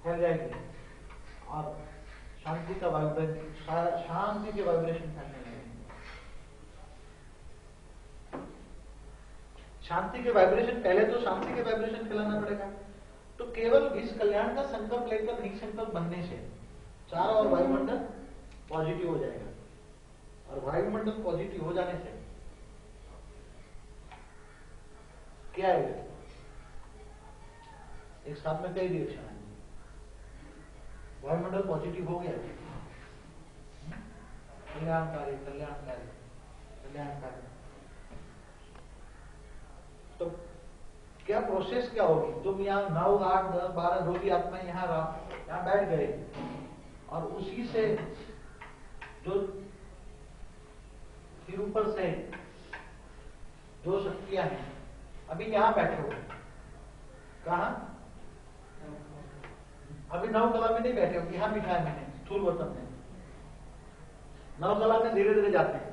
फैल जाएगी और शांति का वाइब्रेशन, शांति के वाइब्रेशन फैलने लगेंगे। शांति के वाइब्रेशन, पहले तो शांति के वाइब्रेशन फैलाना पड़ेगा। तो केवल इस कल्याण का संकल्प लेकर नहीं, संकल्प बनने से चारों ओर वायुमंडल पॉजिटिव हो जाएगा, और वायुमंडल पॉजिटिव हो जाने से क्या है, एक साथ में कई रिएक्शन आएंगे। वायुमंडल पॉजिटिव हो गया, कल्याणकारी कल्याणकारी कल्याणकारी, तो क्या प्रोसेस क्या होगी? तुम यहाँ 9, 8, 10, 12 रोगी आत्मा यहाँ बैठ गए, और उसी से जो फिर ऊपर से जो शक्तियां हैं, अभी यहाँ बैठे हो, कहा अभी नवकला में नहीं बैठे हो, यहाँ बिठाया मैंने स्थूल वतन में। नवकला में धीरे धीरे जाते हैं,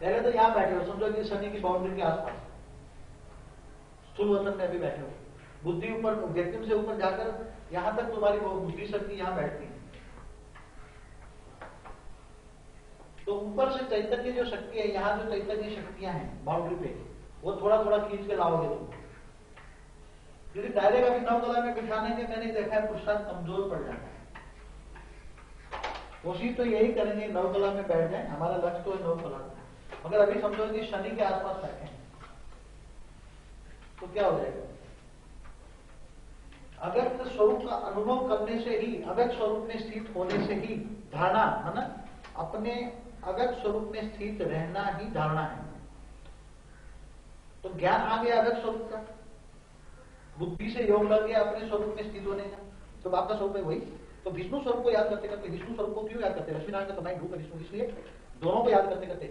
पहले तो यहाँ बैठे हो, समझो कि शनि की बाउंड्री के आसपास स्थूल वतन में अभी बैठे हो। बुद्धि ऊपर, व्यक्तित्व से ऊपर जाकर यहां तक तुम्हारी बुद्धि शक्ति यहाँ बैठती है। तो ऊपर से चैतन्य जो शक्ति है, यहाँ जो चैतन्य शक्तियां हैं बाउंड्री पे, वो थोड़ा थोड़ा खींच के लाओगे तुम। क्योंकि डायरेक्ट अभी नवकला में बिठाने के मैंने देखा है पुरुषार्थ कमजोर पड़ जाता है। कोशिश तो यही करेंगे नवकला में बैठ जाए, हमारा लक्ष्य तो है नवकला में। मगर अभी समझो कि शनि के आसपास बैठे हैं तो क्या हो जाएगा? अव्यक्त स्वरूप का अनुभव करने से ही, अव्यक्त स्वरूप में स्थित होने से ही धारणा है ना, अपने अव्यक्त स्वरूप में स्थित रहना ही धारणा है। तो ज्ञान आ गया अव्यक्त स्वरूप का, बुद्धि से योग लग गया अपने स्वरूप में स्थित होने का, तो आपका स्वरूप है वही। तो विष्णु स्वरूप को याद करते करते, विष्णु स्वरूप को क्यों याद करते? लक्ष्मीनारायण का तो रूप है विष्णु, इसलिए दोनों को याद करते करते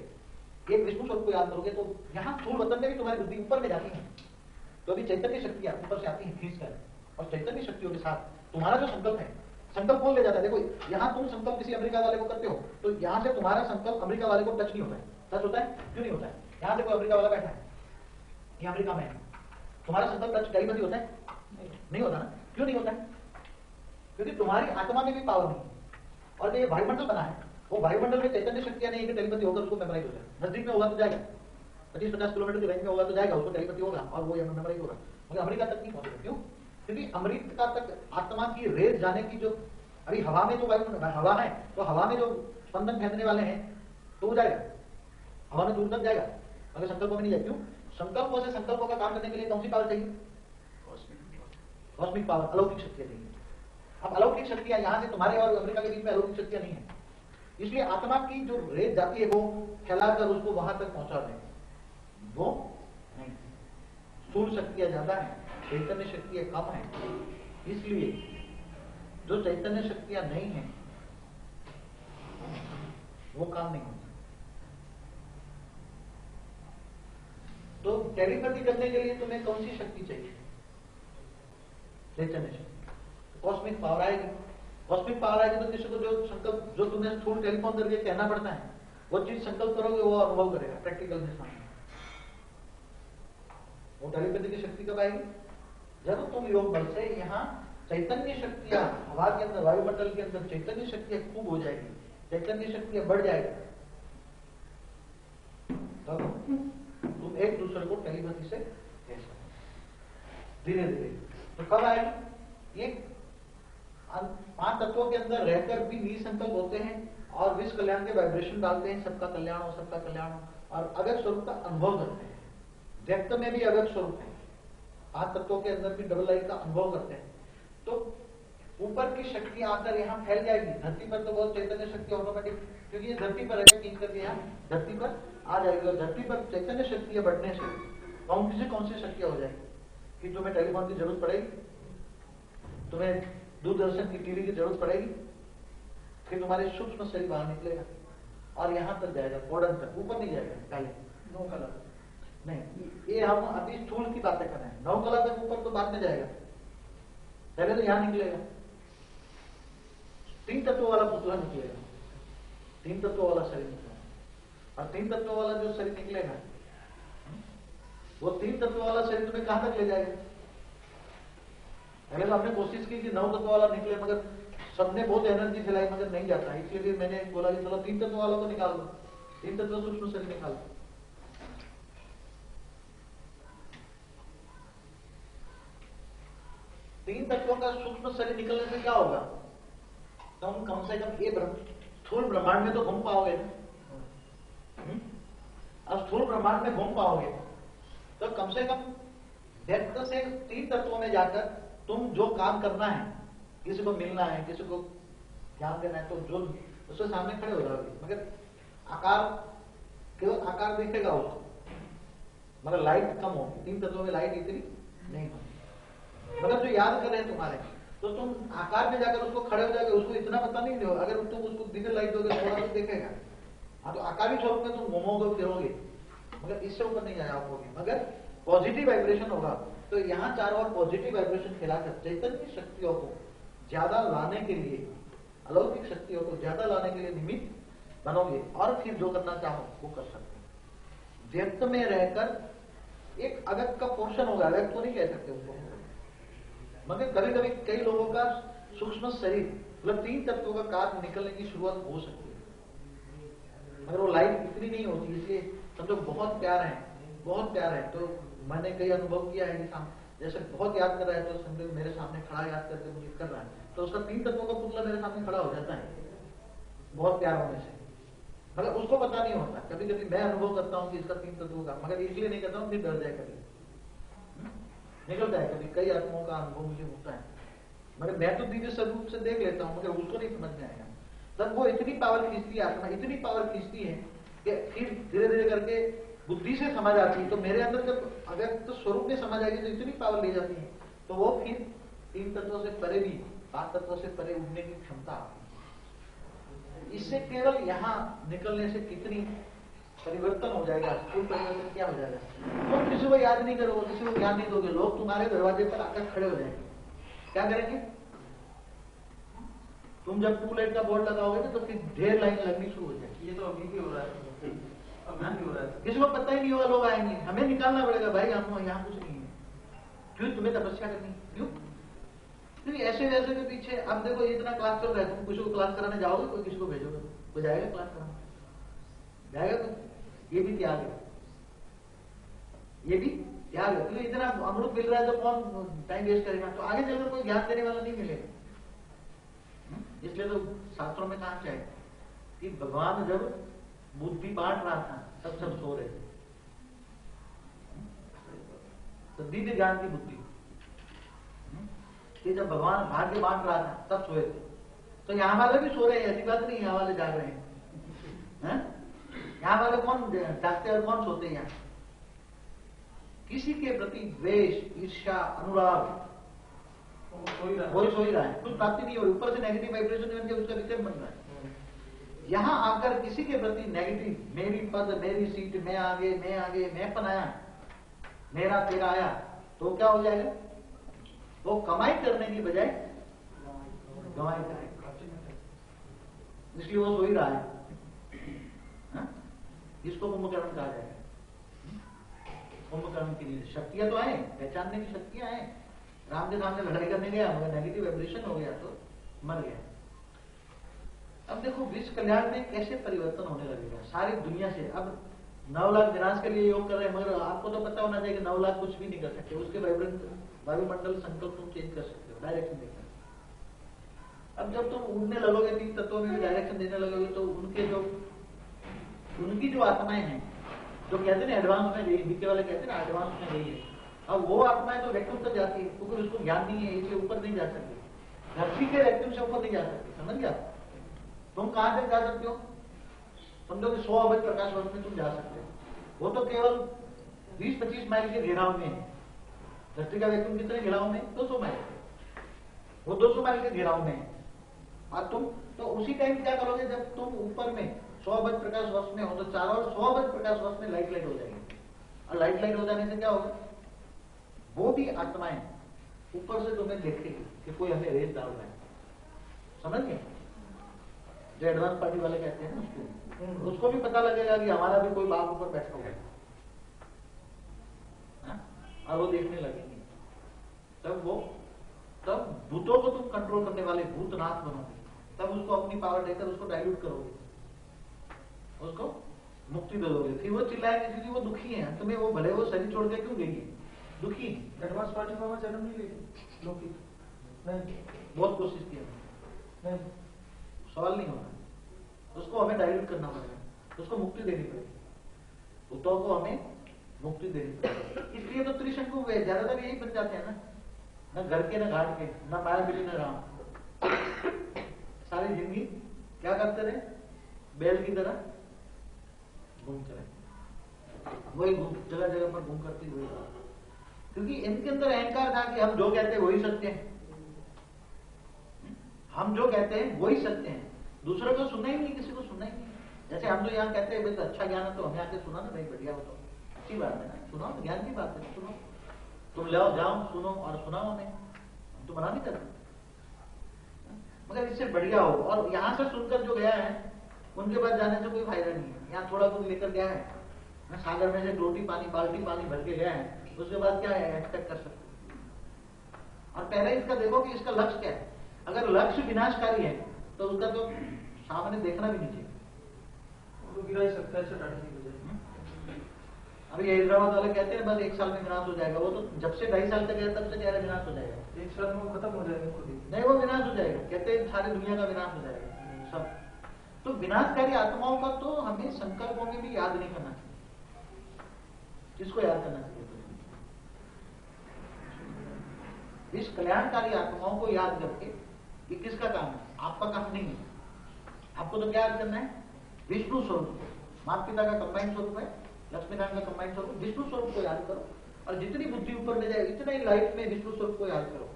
एक विष्णु स्वरूप को याद करोगे तो यहाँ स्थूल वतन में भी तुम्हारी बुद्धि ऊपर में जाती है। तो अभी चैतन्य शक्तियां ऊपर से आती है खींच कर, और चैतन्य शक्तियों के साथ तुम्हारा जो संकल्प है, संकल्प कौन ले जाता है? देखो यहाँ तुम संकल्प किसी अमेरिका वाले को करते हो, तो यहाँ से तुम्हारा संकल्प अमेरिका वाले को टच नहीं होता है। टच होता है? क्यों नहीं होता है? यहाँ से कोई अमेरिका वाला बैठा है, ये अमेरिका में है, तुम्हारा संकल्प टच टेलीपैथी होता है? नहीं होता ना। क्यों नहीं होता है? क्योंकि तुम्हारी आत्मा में भी पावर नहीं, और जो ये वायुमंडल बना है, वो वायुमंडल में चैतन्य शक्तियां नहीं है कि टेलीपैथी होगा उसको मेमोराइज हो जाए। नजदीक में होगा तो जाएगा, 25-50 किलोमीटर की रेंज में होगा तो जाएगा, उसको टेलीपैथी होगा और वो मेमोराइज होगा। मगर अमेरिका तक नहीं पहुंचेगा। क्यों? क्योंकि अमेरिका तक आत्मा की रेज जाने की जो, अभी हवा में जो हवा है, तो हवा में जो स्पंदन फेंकने वाले हैं तो वो जाएगा, हवा में दूर तक जाएगा, अगर संकल्पों में नहीं जाए। क्यों? संकल्पों से संकल्पों का काम करने के लिए कौन सी पावर चाहिए? कॉस्मिक पावर, अलौकिक शक्तियां चाहिए। अब अलौकिक शक्तियां यहाँ से तुम्हारे और अमेरिका के बीच में अलौकिक शक्तियां नहीं है, इसलिए आत्मा की जो रेत जाती है वो फैलाकर उसको वहां तक पहुंचा दें, वो नहीं। स्थूल शक्तियां ज्यादा है, चैतन्य शक्तियां कम है, इसलिए जो चैतन्य शक्तियां नहीं है वो काम नहीं होता। तो टेलीपैथी करने के लिए तुम्हें कौन सी शक्ति चाहिए? चैतन्य शक्ति। कॉस्मिक पावर आएगी, कॉस्मिक पावर आएगी तो किसी को जो संकल्प, जो तुम्हें स्थूल टेलीफोन करके कहना पड़ता है, वो चीज संकल्प करोगे वो अनुभव करेगा प्रैक्टिकल में सामने। वो टेलीपैथी की शक्ति कब आएगी? जब तुम योग बल से यहाँ चैतन्य शक्तियां, हवा के अंदर, वायुमंडल के अंदर चैतन्य शक्तियां खूब हो जाएगी, चैतन्य शक्तियां बढ़ जाएगी, तब तुम एक दूसरे को टेलीपैथी से कह सकते धीरे धीरे। तो कब आएगी? ये 5 तत्वों के अंदर रहकर भी निसंकल्प होते हैं और विश्व कल्याण के वाइब्रेशन डालते हैं, सबका कल्याण हो, सबका कल्याण हो, और अव्यक्त स्वरूप का अनुभव करते हैं। व्यक्त में भी अव्यक्त स्वरूप है, 5 तत्वों के अंदर भी डबल आई का अनुभव करते हैं। तो ऊपर की शक्ति आकर यहाँ फैल जाएगी। धरती पर तो बहुत चैतन्य शक्ति ऑटोमेटिक, क्योंकि ये धरती पर है, खींच करके यहाँ धरती पर आ जाएगी, और धरती पर चैतन्य शक्तियां बढ़ने से कौन सी शक्तियां हो जाएगी कि तुम्हें टेलीफोन की जरूरत पड़ेगी, तुम्हें दूरदर्शन की टीवी की जरूरत पड़ेगी, फिर तुम्हारे सूक्ष्म शरीर बाहर निकलेगा और यहाँ तक जाएगा, बॉर्डर तक, ऊपर नहीं जाएगा। पहले 9 कला नहीं, ये हम अभी स्थूल की बातें कर रहे हैं। 9 कला तक ऊपर तो बाद में जाएगा, पहले तो यहाँ निकलेगा। 3 तत्वों वाला पुतला निकलेगा, 3 तत्वों वाला शरीर निकलेगा, और 3 तत्वों वाला जो शरीर निकलेगा, वो 3 तत्वों वाला शरीर तुम्हें कहां तक ले जाएगा? पहले तो हमने कोशिश की कि 9 तत्व वाला निकले, मगर सबने बहुत एनर्जी फैलाई मगर नहीं जाता, इसलिए मैंने बोला कि चलो 3 तत्व वाला को निकाल दो, 3 तत्व सूक्ष्म शरीर निकाल दो। तीन तत्वों का सूक्ष्म शरीर निकलने से क्या होगा? तुम कम से कम ये स्थूल ब्रह्मांड में तो घूम पाओगे ना। अब स्थूल ब्रह्मांड में घूम पाओगे तो कम से कम व्यक्त से 3 तत्वों में जाकर तुम जो काम करना है, किसी को मिलना है, किसी को ज्ञान देना है, तो जो उसके सामने खड़े हो जाओगे, मगर आकार केवल आकार दिखेगा उसको, मगर लाइट कम होगी। 3 तत्वों में लाइट इतनी नहीं होगी, मगर जो याद कर रहे हैं तुम्हारे, तो तुम आकार में जाकर उसको खड़े हो जाओगे, उसको इतना पता नहीं दो। अगर तुम उसको दिव्य लाइट दोगे थोड़ा तो देखेगा। हाँ, तो आकारी स्वरूप में तुम घूमोगे फिरोगे, मगर इससे ऊपर नहीं जा पाओगे। मगर पॉजिटिव वाइब्रेशन होगा, तो यहाँ चारों ओर पॉजिटिव वाइब्रेशन फैलाकर चैतन्य शक्तियों को ज्यादा लाने के लिए, अलौकिक शक्तियों को ज्यादा लाने के लिए निमित्त बनोगे, और फिर जो करना चाहो वो कर सकते हो। व्यक्त में रहकर एक अव्यक्त का पोर्शन होगा, अव्यक्त तो नहीं कह सकते उसको, मगर कभी कभी कई लोगों का सूक्ष्म शरीर मतलब 3 तत्वों का कार्य निकलने की शुरुआत हो सकती है, मगर वो लाइट इतनी नहीं होती। इसलिए समझो बहुत प्यार है, बहुत प्यार है। तो मैंने कई अनुभव किया है कि जैसे बहुत याद कर रहा है, तो समझो मेरे सामने खड़ा याद करके मुझे कर रहा है, तो उसका 3 तत्वों का पुतला मेरे सामने खड़ा हो जाता है बहुत प्यार होने से, मगर उसको पता नहीं होता। कभी कभी मैं अनुभव करता हूँ कि इसका 3 तत्वों का, मगर इसलिए नहीं करता हूँ फिर डर जाए, कभी निकल जाए। कभी कई आत्माओं का अनुभव मुझे होता है, मगर मैं तो दिव्य स्वरूप से देख लेता हूँ, मगर उसको नहीं समझ में आएगा। तब वो इतनी पावर खींचती है, आत्मा इतनी पावर खींचती है कि फिर धीरे धीरे करके बुद्धि से समझ आती है। तो मेरे अंदर जब अव्यक्त तो स्वरूप में समझ आएगी तो इतनी पावर ले जाती है, तो वो फिर 3 तत्वों से परे भी 5 तत्वों से परे उठने की क्षमता आती है। इससे केवल यहाँ निकलने से कितनी परिवर्तन हो जाएगा, कोई परिवर्तन क्या हो जाएगा। तुम किसी को याद नहीं करोगे, किसी को ज्ञान नहीं दोगे, लोग तुम्हारे दरवाजे पर आकर खड़े हो जाएंगे। क्या करेंगे? तुम जब टू लाइट का बोर्ड लगाओगे ना, तो फिर ढेर लाइन लगनी शुरू हो जाएगी। ये तो अभी भी हो रहा है, अभी भी हो रहा है। किसी को पता ही नहीं होगा, लोग आएंगे, हमें निकालना पड़ेगा, भाई हम यहाँ कुछ नहीं है। क्यों? तुम्हें तपस्या करनी, क्यों? क्योंकि ऐसे वैसे के पीछे अब देखो इतना क्लास चल रहा है, तुम किसी को क्लास कराने जाओगे, कोई किसी को भेजोगे, कोई जाएगा क्लास कराने? जाएगा? तो ये भी त्याग है, ये भी त्याग है। क्योंकि इतना अमृत मिल रहा है तो कौन टाइम वेस्ट करेगा? तो आगे चलकर कोई ज्ञान देने वाला नहीं मिलेगा। इसलिए तो शास्त्रों में कहा है कि भगवान जब बुद्धि बांट रहा था तब सब सो रहे थे, तो दिव्य ज्ञान की बुद्धि कि जब भगवान भाग्य बांट रहा था तब सोए थे। तो यहाँ वाले भी सो रहे हैं, ऐसी बात नहीं, यहाँ वाले जाग रहे हैं। यहाँ वाले कौन जागते और कौन सोते हैं? यहाँ किसी के प्रति द्वेष, ईर्ष्या, अनुराग वही सो ही रहा है, कुछ प्राप्ति नहीं हो रही, ऊपर से नेगेटिव वाइब्रेशन बन के उसका विषय बन रहा है। यहां आकर किसी के प्रति नेगेटिव, मेरी पद, मेरी सीट, मैं आगे, मैं पनाया, मेरा तेरा आया, तो क्या हो जाएगा? वो कमाई करने की बजाय गवाई करेगा, इसलिए वो सो ही रहा है। इसको कुंभकर्ण कहा जाएगा। कुंभकर्ण की लिए शक्तियां तो है, पहचानने की शक्तियां हैं। राम के सामने लड़ाई करने गया, मगर नेगेटिव वाइब्रेशन हो गया तो मर गया। अब देखो विश्व कल्याण में कैसे परिवर्तन होने लगेगा सारी दुनिया से। अब 9 लाख विनाश के लिए योग कर रहे हैं, मगर आपको तो पता होना चाहिए कि 9 लाख कुछ भी नहीं कर सकते। उसके वायुमंडल संकल्प तुम चेंज कर सकते हो, डायरेक्शन देकर। अब जब तुम उड़ने लगोगे, 3 तत्वों में भी डायरेक्शन देने लगोगे, तो उनकी जो आत्माएं हैं, जो कहते हैं एडवांस में गई, बीके वाले कहते हैं ना एडवांस में गई है, अब वो आत्माएं तो वैक्यूम तक जाती है, क्योंकि उसको ज्ञान नहीं है, इसलिए ऊपर नहीं जा सकती। धरती के वैक्यूम से ऊपर नहीं जा सकती, समझ गया? तुम कहां तक जा सकते हो? समझो कि 100 अरब प्रकाश वर्ष में तुम जा सकते हो, वो तो केवल 20-25 माइल के घेराव में है। धरती का वैक्यूम कितने घेराव में? 200 माइल, वो 200 माइल के घेराव में है। और तुम तो उसी टाइम क्या करोगे, जब तुम ऊपर में 100 अरब प्रकाश वर्ष में हो, तो चारों ओर 100 अरब प्रकाश वर्ष में लाइट हो जाएगी। और लाइट हो जाने से क्या होगा? वो भी आत्माएं ऊपर से तुम्हें देखेगी कि कोई हमें रेत डाल रहा है, समझ गए? जो एडवांस पार्टी वाले कहते हैं ना, उसको भी पता लगेगा कि हमारा भी कोई बाप ऊपर बैठा हुआ है, और वो देखने लगेंगे। तब वो भूतों को तुम कंट्रोल करने वाले भूतनाथ बनोगे, तब उसको अपनी पावर देकर उसको डाइल्यूट करोगे, उसको मुक्ति दे दोगे। फिर वो चिल्लाएंगे क्योंकि वो दुखी है, तुम्हें वो भले वो शरीर छोड़ के क्यों गई है, दुखी है। एडवांस पार्टी में जन्म नहीं लेगी लौकिक नहीं, बहुत कोशिश की नहीं, सवाल नहीं होना, उसको हमें डाइल्यूट करना पड़ेगा, उसको मुक्ति देनी पड़ेगी, भूतों को हमें मुक्ति देनी पड़ेगी। इसलिए तो त्रिशंकु वे ज्यादातर यही बन जाते हैं ना, न घर के न घाट के, न माया बिली न राम, सारी जिंदगी क्या करते रहे, बैल की तरह घूमते रहे, वही जगह जगह पर घूम करते हुए, क्योंकि इनके अंदर अहंकार था कि हम जो कहते हैं वही सत्य है, हम जो कहते हैं वही सत्य है, दूसरों को सुनना ही नहीं, किसी को सुनना ही नहीं। जैसे हम तो यहाँ कहते हैं भाई तो अच्छा ज्ञान है तो हमें आके सुना ना भाई, बढ़िया हो तो अच्छी बात है ना, सुनाओ, ज्ञान की बात है, सुनो, तुम ले जाओ सुनो और सुनाओ हमें, हम तो मना नहीं करते, मगर इससे बढ़िया हो। और यहाँ से सुनकर जो गया है उनके पास जाने से कोई फायदा नहीं है। यहाँ थोड़ा कुछ लेकर गया है ना, सागर में से रोटी पानी बाल्टी पानी भर के गया है, उसके बाद क्या है एक्सपेक्ट कर सकते। और पहले इसका देखो कि इसका लक्ष्य क्या है, अगर लक्ष्य विनाशकारी है तो उसका तो सामने देखना भी नहीं चाहिए, वो गिरा ही सकता है चटाने की वजह। अभी हैदराबाद वाले कहते हैं बस 1 साल में विनाश हो जाएगा, वो तो जब से 2.5 साल तक है तब से कह रहे विनाश हो जाएगा, 1 साल में वो खत्म हो जाएगा खुद ही। नहीं वो विनाश हो जाएगा, कहते हैं सारी दुनिया का विनाश हो जाएगा सब। तो विनाशकारी आत्माओं का तो हमें संकल्पों में भी याद नहीं करना चाहिए। किसको याद करना चाहिए? इस कल्याणकारी आत्माओं को याद करके ये किसका काम है? आपका काम नहीं है। आपको तो क्या याद करना है? विष्णु स्वरूप, माता पिता का कंबाइंड स्वरूप है, लक्ष्मीनारायण का कंबाइंड स्वरूप, विष्णु स्वरूप को याद करो। और जितनी बुद्धि ऊपर ले जाए इतना ही लाइफ में विष्णु स्वरूप को याद करो,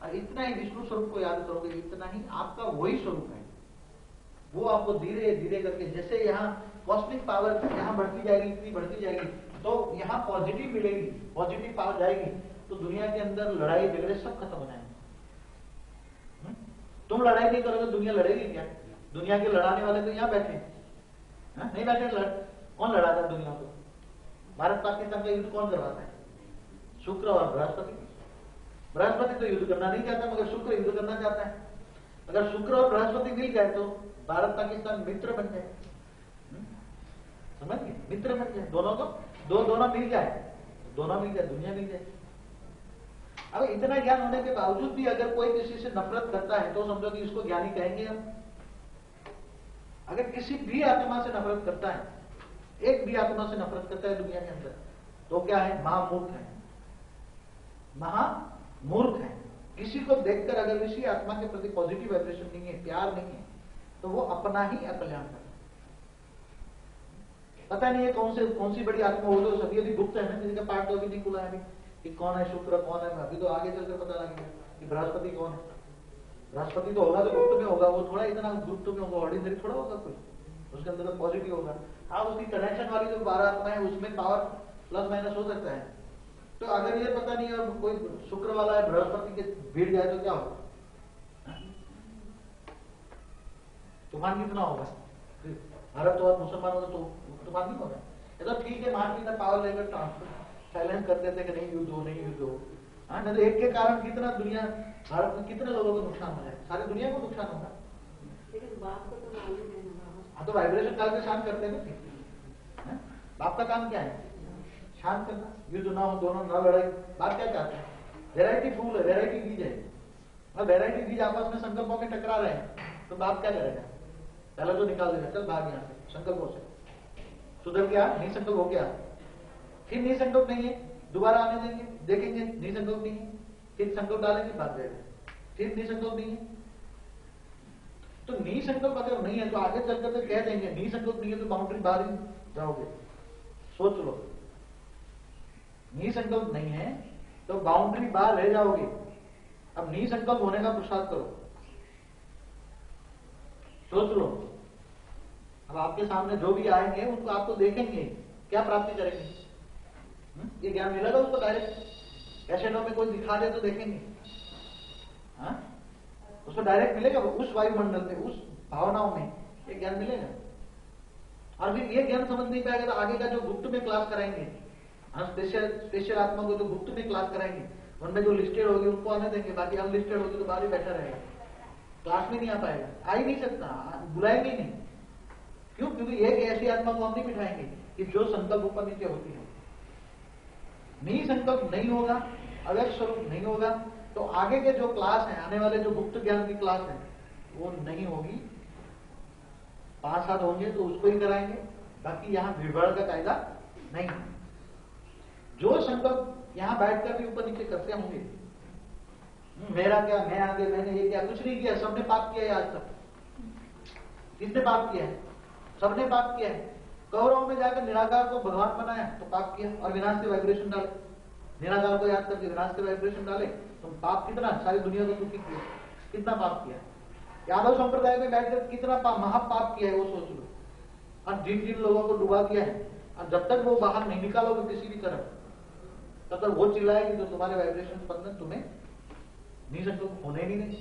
और इतना ही विष्णु स्वरूप को याद करोगे, इतना ही आपका वही स्वरूप है। वो आपको धीरे धीरे करके, जैसे यहाँ कॉस्मिक पावर यहाँ बढ़ती जाएगी, इतनी बढ़ती जाएगी, तो यहाँ पॉजिटिव मिलेगी, पॉजिटिव पावर जाएगी, तो दुनिया के अंदर लड़ाई झगड़े सब खत्म हो जाएंगे। तुम लड़ाई नहीं करोगे दुनिया लड़ेगी क्या? दुनिया के लड़ाने वाले तो यहाँ बैठे हैं, नहीं बैठे। कौन लड़ाता है दुनिया को? भारत पाकिस्तान का युद्ध कौन करवाता है? शुक्र और बृहस्पति। बृहस्पति तो युद्ध करना नहीं चाहता, मगर शुक्र युद्ध करना चाहता है। अगर शुक्र और बृहस्पति मिल जाए तो भारत पाकिस्तान मित्र बन जाए, समझ गए? मित्र बन जाए, दोनों को दोनों मिल जाए, दोनों मिल जाए, दुनिया मिल जाए। अब इतना ज्ञान होने के बावजूद भी अगर कोई किसी से नफरत करता है तो समझो कि इसको ज्ञानी कहेंगे हम। अगर किसी भी आत्मा से नफरत करता है, एक भी आत्मा से नफरत करता है दुनिया के अंदर, तो क्या है? महामूर्ख है, महामूर्ख है। किसी को देखकर अगर किसी आत्मा के प्रति पॉजिटिव वाइब्रेशन नहीं है, प्यार नहीं है, तो वो अपना ही अकल्याण कर। पता नहीं है कौन सी बड़ी आत्मा हो, तो सभी अभी गुप्त है ना, किसी का पार्ट तो अभी नहीं खुला है अभी कि कौन है शुक्र, कौन है। अभी तो आगे चलकर पता लगेगा कि बृहस्पति कौन है। बृहस्पति तो होगा तो गुप्त में होगा, वो थोड़ा इतना गुप्त में होगा, ऑर्डिनरी थोड़ा होगा कोई, उसके अंदर तो पॉजिटिव होगा। हाँ, उसकी कनेक्शन वाली जो 12 आत्मा है उसमें पावर प्लस माइनस हो सकता है। तो अगर ये पता नहीं और कोई शुक्र वाला है बृहस्पति के भीड़ जाए तो क्या होगा? तूफान कितना होगा? भारत और मुसलमानों का तो तूफान नहीं होगा। ये तो ठीक है, मान लीजिए पावर लेकर ट्रांसफर साइलेंस कर देते कि नहीं युद्ध हो, नहीं युद्ध हो। हाँ, नहीं तो एक के कारण कितना दुनिया, भारत में कितने लोगों को नुकसान हो जाए, सारी दुनिया को नुकसान होगा। लेकिन बाप को तो मालूम है ना। हाँ, तो वाइब्रेशन डाल के शांत करते हैं ना। बाप का काम क्या है? शांत करना, युद्ध ना हो, दोनों ना लड़ाई। बाप क्या चाहते हैं? वेराइटी फूल है, वेराइटी बीज है, और वेराइटी बीज आपस में संकल्पों में टकरा रहे हैं, तो बाप क्या करेगा? पहले तो निकाल देगा, चल भाग यहाँ से, संकल्पों से सुधर गया, नहीं संकल्प हो गया, फिर नहीं संकल्प नहीं है, दोबारा आने देंगे, देखेंगे नहीं संकल्प नहीं है, फिर संकल्प डालेंगे, भाग जाएगा, फिर नहीं संकल्प नहीं है। तो नहीं संकल्प अगर नहीं है तो आगे चलकर तो कह देंगे नहीं संकल्प नहीं है, तो बाउंड्री बाहर ही जाओगे। सोच लो, नहीं संकल्प नहीं है तो बाउंड्री बाहर रह जाओगे। अब नहीं संकल्प होने का पुरुषार्थ करो, सोच लो। अब आपके सामने जो भी आएंगे उनको आपको देखेंगे, क्या प्राप्ति करेंगे? ये ज्ञान मिलेगा उसको डायरेक्ट, कैसेटों में कोई दिखा दे तो देखेंगे, हाँ? उसको डायरेक्ट मिलेगा, उस वायुमंडल में, उस भावनाओं में ये ज्ञान मिलेगा। और फिर ये ज्ञान समझ नहीं पाएगा तो आगे का जो गुप्त में क्लास कराएंगे, हाँ, स्पेशल आत्मा को जो गुप्त में क्लास कराएंगे उनमें जो लिस्टेड होगी उनको आने देंगे, बाकी अनलिस्टेड होगी तो बाहर ही बैठा रहेगा, क्लास में नहीं आ पाएगा, आ ही नहीं सकता, बुलाएंगे ही नहीं। क्यों? क्योंकि एक ऐसी आत्मा को हम नहीं बिठाएंगे कि जो संकल्प ऊपर नीचे होती है। नहीं संकल्प नहीं होगा, अव्यक्त स्वरूप नहीं होगा, तो आगे के जो क्लास है, आने वाले जो गुप्त ज्ञान की क्लास है वो नहीं होगी। 5-7 होंगे तो उसको ही कराएंगे, बाकी यहाँ भीड़ का कायदा नहीं है। जो संकल्प यहाँ बैठकर भी ऊपर नीचे करते होंगे, मेरा क्या, मैं आगे, मैंने ये क्या, कुछ नहीं किया, सबने पाप किया है आज तक। किसने पाप किया है? सबने पाप किया है। कौरव में जाकर निराकार को भगवान बनाया तो पाप किया और विनाश के वाइब्रेशन डाले। निराकार को याद करके विनाश के वाइब्रेशन डाले तो पाप कितना, सारी दुनिया को दुखी किया, कितना पाप किया। यादव संप्रदाय में बैठकर कितना महापाप किया है वो सोच लो। और जिन जिन लोगों को डुबा दिया है, और जब तक वो बाहर नहीं निकालोगे किसी भी तरह, तब तक वो चिल्लाएगी तो तुम्हारे वाइब्रेशन स्पंदन तुम्हें निसंकल्प होने ही नहीं।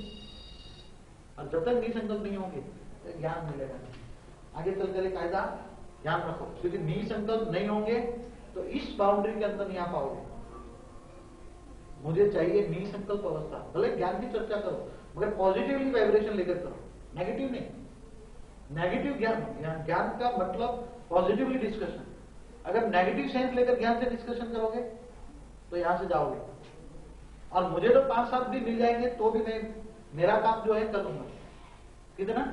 और जब तक निसंकल्प नहीं होंगे तो ज्ञान मिलेगा नहीं। आगे चलकर एक कायदा ध्यान रखो, क्योंकि निसंकल्प नहीं होंगे तो इस बाउंड्री के अंदर नहीं आ पाओगे। मुझे चाहिए निसंकल्प अवस्था। भले ज्ञान की चर्चा करो मगर पॉजिटिवली वाइब्रेशन लेकर करो, नेगेटिव नहीं। नेगेटिव ज्ञान का मतलब पॉजिटिवली डिस्कशन। अगर नेगेटिव सेंस लेकर ज्ञान से डिस्कशन करोगे तो यहां से जाओगे। और मुझे तो 5-7 भी मिल जाएंगे तो भी मैं मेरा काम जो है कर लूंगा। कितना?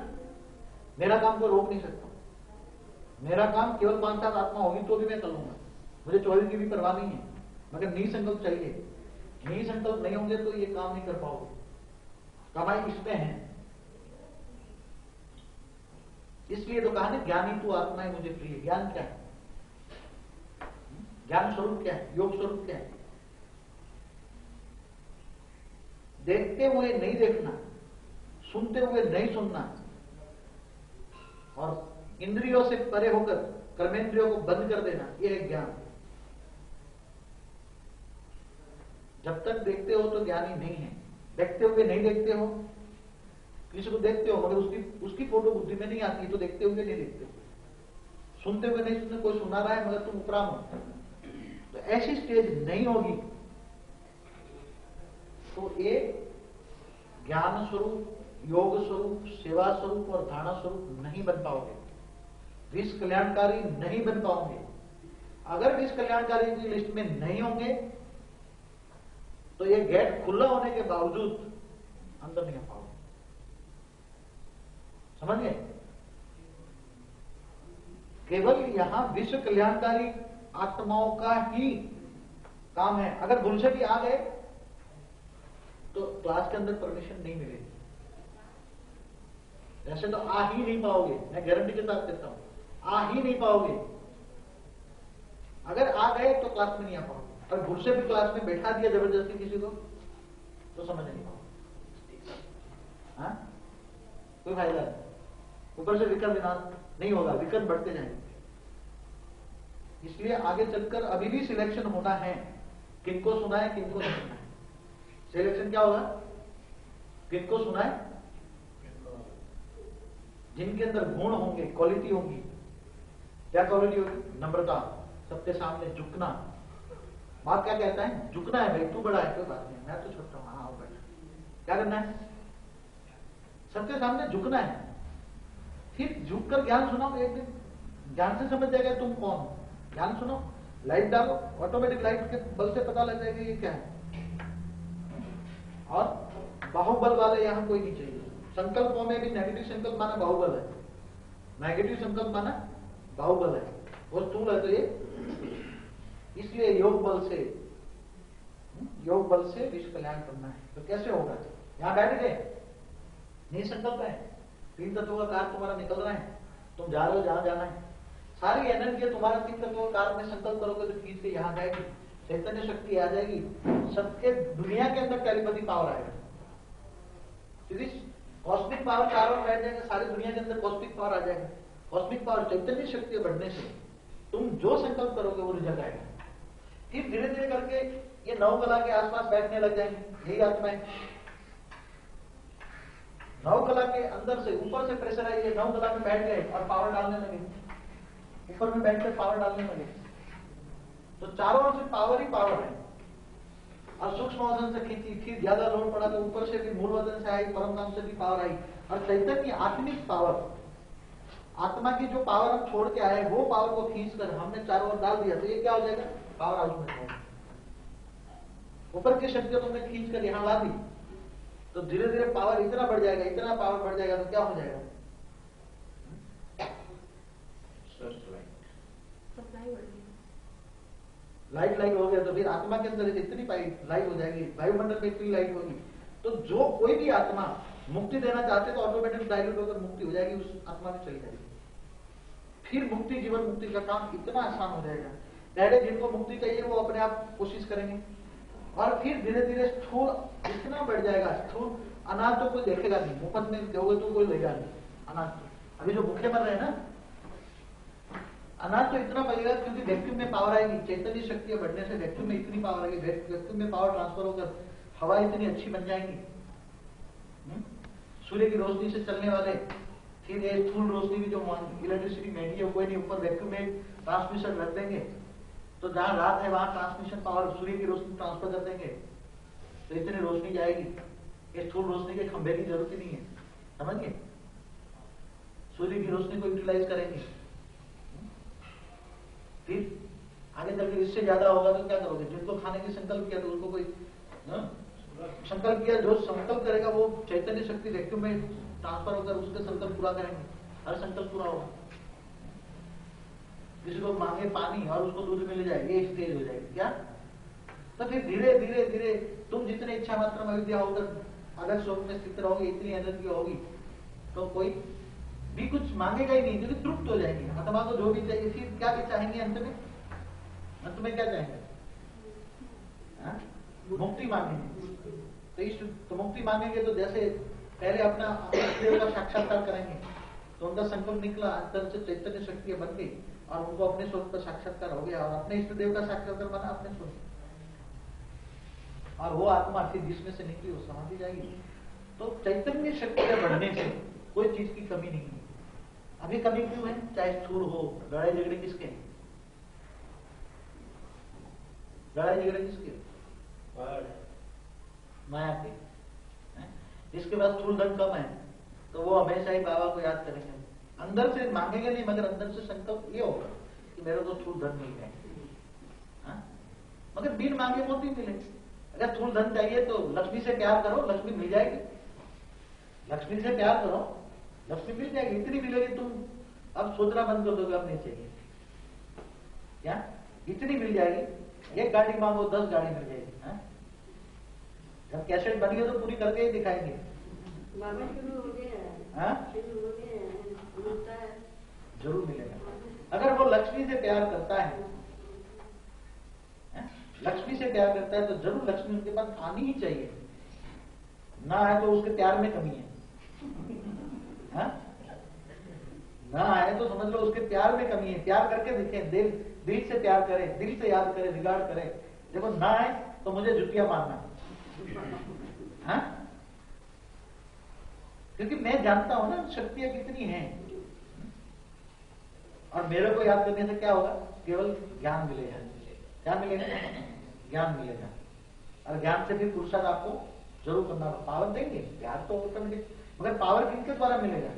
मेरा काम को रोक नहीं सकता। मेरा काम केवल 5-7 आत्मा होगी तो भी मैं कर लूंगा, मुझे 24 की भी परवाह नहीं है। मगर निसंकल्प चाहिए। निसंकल्प नहीं होंगे तो ये काम नहीं कर पाओगे। कमाई इसमें है। इसलिए तो कहा ना, ज्ञानी तू आत्मा है मुझे प्रिय। ज्ञान क्या है? ज्ञान स्वरूप क्या है? योग स्वरूप क्या है? देखते हुए नहीं देखना, सुनते हुए नहीं सुनना, और इंद्रियों से परे होकर कर्मेंद्रियों को बंद कर देना, यह है ज्ञान। जब तक देखते हो तो ज्ञानी नहीं है। देखते हुए नहीं देखते हो, किसी को देखते हो मगर उसकी फोटो बुद्धि में नहीं आती तो देखते हुए नहीं देखते हो। सुनते हुए नहीं सुनते, कोई सुना रहा है मगर तुम उपराम हो, तो ऐसी स्टेज नहीं होगी तो ये ज्ञान स्वरूप, योग स्वरूप, सेवा स्वरूप और धारणा स्वरूप नहीं बन पाओगे। विश्व कल्याणकारी नहीं बन पाओगे। अगर विश्व कल्याणकारी की लिस्ट में नहीं होंगे तो ये गेट खुला होने के बावजूद अंदर नहीं आ पाओगे। समझ गए? केवल यहां विश्व कल्याणकारी आत्माओं का ही काम है। अगर भूल से भी आ गए तो क्लास के अंदर परमिशन नहीं मिलेगी। ऐसे तो आ ही नहीं पाओगे, मैं गारंटी के साथ कहता हूं, आ ही नहीं पाओगे। अगर आ गए तो क्लास में नहीं आ पाओगे। और भूल से भी क्लास में बैठा दिया जबरदस्ती किसी को तो समझ नहीं पाओगे। हाँ? कोई फायदा नहीं। ऊपर से विकल्प विनाश नहीं होगा, विकल्प बढ़ते जाएंगे। इसलिए आगे चलकर अभी भी सिलेक्शन होना है, किनको सुना है किनको नहीं सुना है। सिलेक्शन क्या होगा? किनको सुना है? जिनके अंदर गुण होंगे, क्वालिटी होगी। क्या क्वालिटी होगी? नम्रता, सबके सामने झुकना। बात क्या कहता है? झुकना है भाई, तू बड़ा है कोई बात नहीं, मैं तो छोटा हूं, हाँ बैठा। क्या करना है? सबके सामने झुकना है। फिर झुक कर ज्ञान सुनाओ। एक दिन ज्ञान से समझ जाएगा तुम कौन हो। ज्ञान सुनो, लाइट डालो, ऑटोमेटिक लाइट के बल से पता लग जाएगा ये क्या है। और बाहुबल वाले यहां कोई नहीं चाहिए। संकल्पों में भी नेगेटिव संकल्प माना बाहुबल है, नेगेटिव संकल्प माना बाहुबल है, वो स्थूल है। तो ये इसलिए योग बल से विश्व कल्याण करना है। तो कैसे होगा? यहां बैठ गए, निसंकल्प है, 3 तत्वों का कार्य तुम्हारा निकल रहा है, तुम जा रहे हो जहां जाना है। सारी एनर्जी तुम्हारा 3 तत्वों का कार्य में संकल्प करोगे तो खींच के यहां जाएगी, चैतन्य शक्ति आ जाएगी। सबके दुनिया के अंदर टेलीपैथी पावर आएगा। कॉस्मिक पावर चारों ओर बैठ जाएगा, सारी दुनिया के अंदर कॉस्मिक पावर आ जाएगा। कॉस्मिक पावर चैतन्य शक्ति बढ़ने से तुम जो संकल्प करोगे वो रिजल्ट आएगा। फिर धीरे धीरे करके ये नवकला के आसपास बैठने लग जाएंगे। यही आत्माएं नवकला के अंदर से ऊपर से प्रेशर आई, ये नवकला में बैठ गए और पावर डालने लगे, ऊपर में बैठकर पावर डालने लगे। तो चारों ओर से पावर ही पावर है। और सूक्ष्म वजन से खींची, फिर ज्यादा लोड पड़ा तो ऊपर से भी मूल वजन से आई, परम धाम से भी पावर आई। और चैतन्य आत्मिक पावर, आत्मा की जो पावर हम छोड़ के आए वो पावर को खींच कर हमने चारों ओर डाल दिया, तो ये क्या हो जाएगा? पावर हाउस में जाएगा। ऊपर की शक्ति तुमने खींच कर यहां ला दी, तो धीरे धीरे पावर इतना बढ़ जाएगा, इतना पावर बढ़ जाएगा, तो क्या हो जाएगा? लाइट लाइट हो गया, तो फिर आत्मा के अंदर इतनी लाइट हो जाएगी, वायुमंडल में इतनी लाइट होगी, तो जो कोई भी आत्मा मुक्ति देना चाहते तो ऑटोमेटिक डायल्यूट होकर मुक्ति हो जाएगी, उस आत्मा में चली जाएगी। फिर मुक्ति, जीवन मुक्ति का काम इतना आसान हो जाएगा। पहले जिनको मुक्ति चाहिए वो अपने आप कोशिश करेंगे, और फिर धीरे धीरे स्थूल इतना बढ़ जाएगा, स्थूल अनाज तो कोई देखेगा नहीं, मुफ्त में दोगे तो कोई लेगा नहीं अनाज। तो अभी जो भूखे मर रहे हैं ना, अनाज तो इतना बढ़ेगा क्योंकि वैक्यूम में पावर आएगी, चैतन्य शक्ति बढ़ने से वैक्यूम में इतनी पावर आएगी, वैक्यूम में पावर ट्रांसफर होकर हवा इतनी अच्छी बन जाएंगी, सूर्य की रोशनी से चलने वाले, फिर ये स्थूल रोशनी भी जो इलेक्ट्रिसिटी महंगी है कोई नहीं, ऊपर वैक्यूम में ट्रांसमिशन रख देंगे, तो जहां रात है वहां ट्रांसमिशन पावर सूर्य की रोशनी ट्रांसफर कर देंगे, तो इतनी रोशनी जाएगी। ये स्थूल रोशनी के खंभे की जरूरत ही नहीं है, समझिए, सूर्य की रोशनी को यूटिलाइज करेंगे। फिर आगे चलकर इससे ज्यादा होगा तो क्या करोगे? जिनको खाने की संकल्प किया तो उसको कोई संकल्प किया, जो संकल्प करेगा वो चैतन्य शक्ति वैक्यूम में ट्रांसफर होकर उसके संकल्प पूरा करेंगे, हर संकल्प पूरा होगा। किसी को मांगे पानी और उसको दूध मिल जाए, ये स्टेज हो जाएगी क्या? तो फिर धीरे धीरे धीरे तुम जितने इच्छा मात्र में विद्या होकर अगर स्वरूप में स्थित रहोगे, इतनी एनर्जी होगी, तो कोई भी कुछ मांगेगा ही नहीं, क्योंकि तृप्त हो जाएंगे। आत्मा को जो भी चाहिए, फिर क्या भी चाहेंगे अंत में? अंत में क्या चाहेंगे? मुक्ति मांगेंगे। तो मुक्ति मांगेंगे तो जैसे पहले अपना देव का साक्षात्कार करेंगे, तो उनका संकल्प निकला, अंतर से चैतन्य शक्ति बन गई और उनको अपने स्वरूप का साक्षात्कार हो गया, और अपने इष्ट देव का साक्षात्कार बना अपने स्वरूप, और वो आत्मा फिर जिसमें से निकली वो समाधि जाएगी। तो चैतन्य शक्ति के बढ़ने से कोई चीज की कमी नहीं है। अभी कमी क्यों है? चाहे स्थूल हो, लड़ाई झगड़े किसके? लड़ाई झगड़े किसके? माया के। जिसके पास स्थूल धन कम है तो वो हमेशा ही बाबा को याद करेंगे, अंदर से मांगेंगे नहीं, मगर अंदर से संकल्प ये होगा कि मेरे को स्थूल धन मिल जाए, मगर बिन मांगे मोती मिले। अगर स्थूल धन चाहिए तो लक्ष्मी से प्यार करो, लक्ष्मी मिल जाएगी। लक्ष्मी से प्यार करो, लक्ष्मी मिल जाएगी, इतनी मिलेगी तुम अब सोचना बंद कर दोगे अब नहीं चाहिए, क्या? इतनी मिल जाएगी। एक गाड़ी मांगो 10 गाड़ी मिल जाएगी। जब कैसेट बनी है तो पूरी करके ही दिखाएंगे। बाबा शुरू हो गया, शुरू हो गया, जरूर मिलेगा। अगर वो लक्ष्मी से प्यार करता है, लक्ष्मी से प्यार करता है तो जरूर लक्ष्मी उनके पास आनी ही चाहिए। ना आए तो उसके प्यार में कमी है, ना आए तो समझ लो उसके प्यार में कमी है। प्यार करके दिखे, दिल से प्यार करे, दिल से याद करे, रिगार्ड करे। देखो ना आए तो मुझे जुतियां मारना, क्योंकि मैं जानता हूं ना शक्तियां कितनी हैं, और मेरे को याद करने से क्या होगा? केवल ज्ञान मिलेगा। क्या मिलेगा? ज्ञान मिलेगा, और ज्ञान से भी पुरुषार्थ आपको जरूर करना। पावर देंगे, प्यार तो ऑटोमेटिक, मगर पावर किनके द्वारा मिलेगा?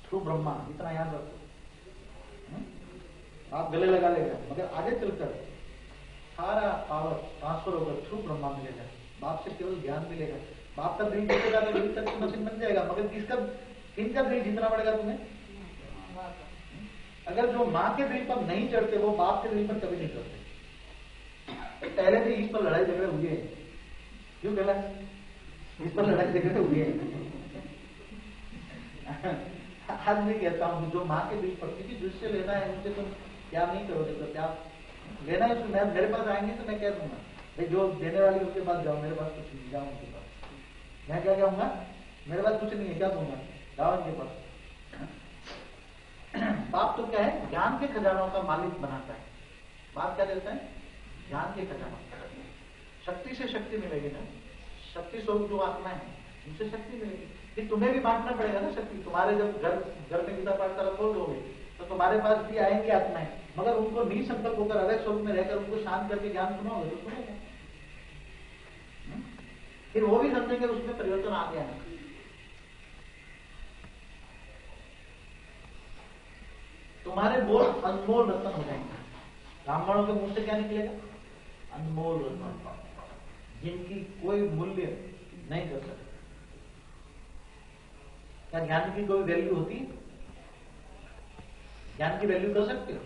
थ्रू ब्रह्मा, इतना याद रखो। आप गले लगा लेगा, मगर आगे चलकर सारा पावर ट्रांसफर होकर थ्रू ब्रह्मा मिलेगा। बाप से केवल ज्ञान मिलेगा। बाप का दिल जीतेगा तो दिल तक मशीन बन जाएगा, मगर किनका दिल जीतना पड़ेगा तुम्हें? अगर जो माँ के दिल पर नहीं चढ़ते वो बाप के दिल पर कभी नहीं चढ़ते। पहले भी इस पर लड़ाई झगड़े हुए हैं, क्यों कहला? इस पर लड़ाई झगड़े हुए हैं। आज मैं कहता हूँ जो माँ के दिल पर, क्योंकि जिससे लेना है उनसे तुम क्या नहीं करोगे, तो क्या लेना है उसमें? मेरे पास आएंगे तो मैं क्या दूंगा? भाई जो देने वाली उनके पास जाओ, मेरे पास कुछ नहीं, जाओ उनके पास। मैं क्या कहूंगा? मेरे पास कुछ नहीं है, क्या दूंगा? जाओ उनके पास। बाप तो क्या है? ज्ञान के खजानों का मालिक बनाता है। बाप क्या देता है? ज्ञान के खजानों। शक्ति से शक्ति मिलेगी ना, शक्ति स्वरूप जो आत्मा है उनसे शक्ति मिलेगी। फिर तुम्हें भी बांटना पड़ेगा ना शक्ति। तुम्हारे जब घर में गीता पाठ कर खोल दोगे तो तुम्हारे पास भी आएंगे आत्माएं, मगर उनको निसंकल्प होकर अवैध स्वरूप में रहकर उनको शांत करके ज्ञान सुनाओगे तो सुनेगा। फिर वो भी समझेंगे उसमें परिवर्तन आ गया है। तुम्हारे बोल अनमोल रत्न हो जाएंगे। ब्राह्मणों के मुंह से क्या निकलेगा? अनमोल रत्न, जिनकी कोई मूल्य नहीं कर सकते। क्या ज्ञान की कोई वैल्यू होती? ज्ञान की वैल्यू कर सकते हो?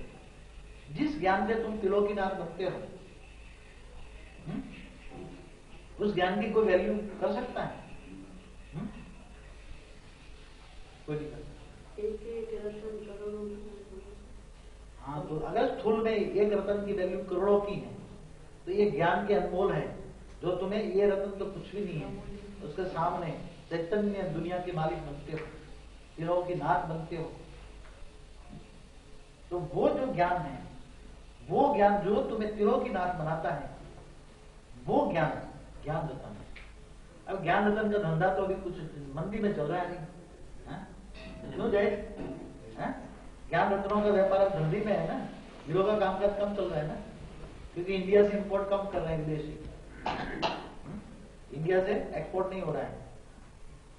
जिस ज्ञान से तुम त्रिलोकीनाथ बनते हो, उस ज्ञान की कोई वैल्यू कर सकता है? कोई नहीं कर सकता। हाँ, तो अगर स्थूल में एक रत्न की वैल्यू करोड़ों की है, तो ये ज्ञान के अनमोल है, जो तुम्हें ये रत्न तो कुछ भी नहीं है, उसके सामने चैतन्य दुनिया के मालिक बनते हो, तीनों की नाथ बनते हो। तो वो जो ज्ञान है, वो ज्ञान जो तुम्हें तीनों की नाथ बनाता है, वो ज्ञान ज्ञान रत्न है। अब ज्ञान रत्न का धंधा तो अभी कुछ मंदी में चल रहा है नहीं, क्यों जाए? ज्ञान रत्नों का व्यापार अब धंधी में है ना, हीरो का कामकाज कम चल रहा है ना, क्योंकि इंडिया से इंपोर्ट कम कर रहे हैं विदेशी, इंडिया से एक्सपोर्ट नहीं हो रहा है,